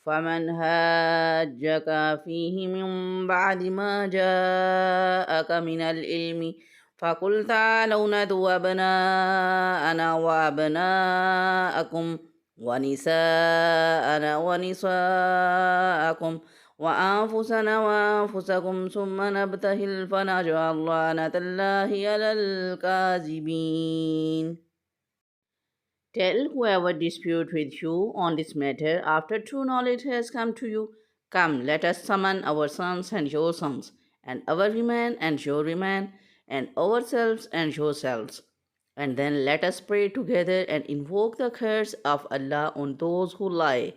फ़मन हज्जक फ़ीहि मिन बअदि मा जाअक मिनल इल्मि फ़कुल तअलौ नदउ अबनाअना व अबनाअकुम व निसाअना व निसाअकुम व अनफुसना व अनफुसकुम सुम्मा नब्तहिल फ़नजअल लअनतल्लाहि अलल काज़िबीन। Tell whoever dispute with you on this matter after true knowledge has come to you, come, let us summon our sons and your sons, and our women and your women, and ourselves and yourselves. And then let us pray together and invoke the curse of Allah on those who lie.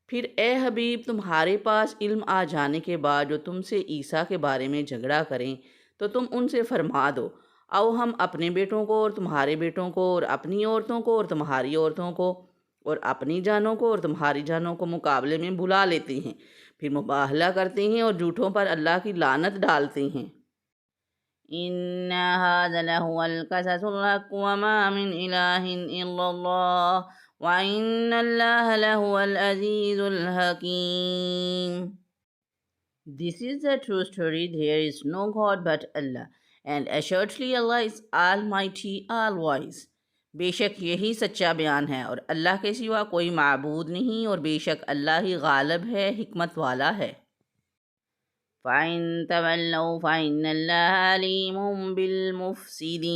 फिर ए हबीब तुम्हारे पास इल्म आ जाने के बाद जो तुमसे ईसा के बारे में झगड़ा करें तो तुम उनसे फरमा दो, आओ हम अपने बेटों को और तुम्हारे बेटों को और अपनी औरतों को और तुम्हारी औरतों को और अपनी जानों को और तुम्हारी जानों को मुकाबले में बुला लेते हैं, फिर मुबाहला करते हैं और झूठों पर अल्लाह की लानत डालते हैं। इन्ना हाज़ा लहुवल क़ससुल हक़्क़ु व मा मिन इलाहिन इल्लल्लाह व इन्नल्लाहा लहुवल अज़ीज़ुल हकीम। This is the true story. There is no God but Allah, and assuredly Allah is Almighty, all-wise. बेशक यही सच्चा बयान है और अल्लाह के सिवा कोई माबूद नहीं और बेशक अल्लाह ही गालिब है, हिकमत वाला है। फ़इन तवल्लौ फ़इन्नल्लाहा अलीमुम बिलमुफ़्सिदीन।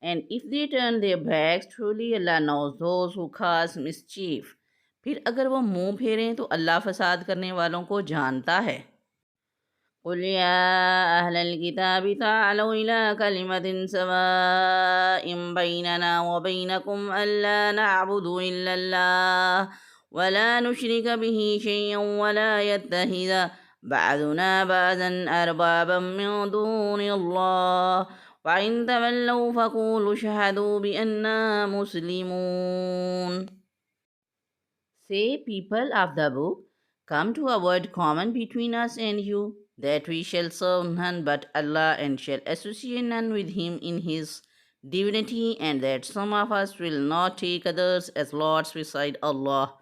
And if they turn their backs, truly Allah knows those who cause mischief. फिर अगर वो मुंह फेरें तो अल्लाह फसाद करने वालों को जानता है। क़ुल या अहलल किताबि ताअलौ इला कलिमतिन सवाइम बैनना व बैनकुम अल्ला नअबुदु इल्लल्लाह वला नुश्रिक बिही शैअन वला यत्तखिज़ बअदुना बअदन अरबाबन मिन दूनिल्लाह फ़इन तवल्लौ फ़क़ूलू शहदू बिअन्ना मुस्लिमून। Say, people of the book, come to a word common between us and you, that we shall serve none but Allah and shall associate none with Him in His divinity, and that some of us will not take others as lords beside Allah.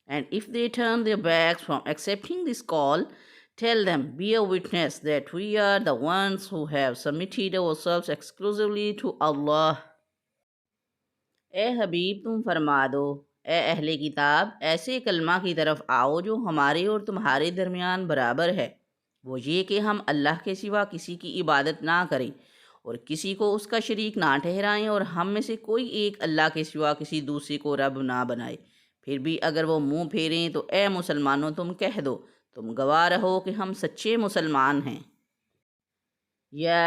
And if they turn their backs from accepting this call, tell them, be a witness that we are the ones who have submitted ourselves exclusively to Allah. ए हबीब तुम फरमा दो, ए अहले किताब, ऐसे कलमा की तरफ आओ जो हमारे और तुम्हारे दरमियान बराबर है, वो ये कि हम अल्लाह के सिवा किसी की इबादत ना करें और किसी को उसका शरीक ना ठहराएं और हम में से कोई एक अल्लाह के सिवा किसी दूसरे को रब ना बनाए। फिर भी अगर वो मुंह फेरें तो ए मुसलमानों तुम कह दो, तुम गवाह रहो कि हम सच्चे मुसलमान हैं। या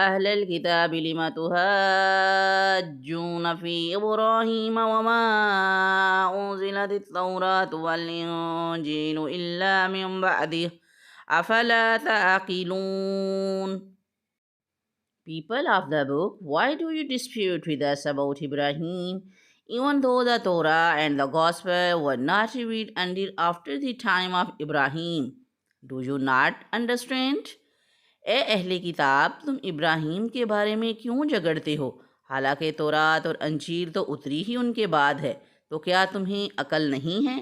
अहलल किताबि लिमा तुहज्जून फ़ी इब्राहीम वमा उन्ज़िलतित तौरातु वल इंजीलु इल्ला मिन बअदिह अफ़ला तअक़िलून। People of the book, why do you dispute with us about Ibrahim, even though the Torah and the Gospel were not revealed until after the time of Ibrahim? Do you not understand? ए अहले किताब, तुम इब्राहीम के बारे में क्यों झगड़ते हो, हालांकि तौरात और अंजील तो उतरी ही उनके बाद है, तो क्या तुम्हें अकल नहीं है?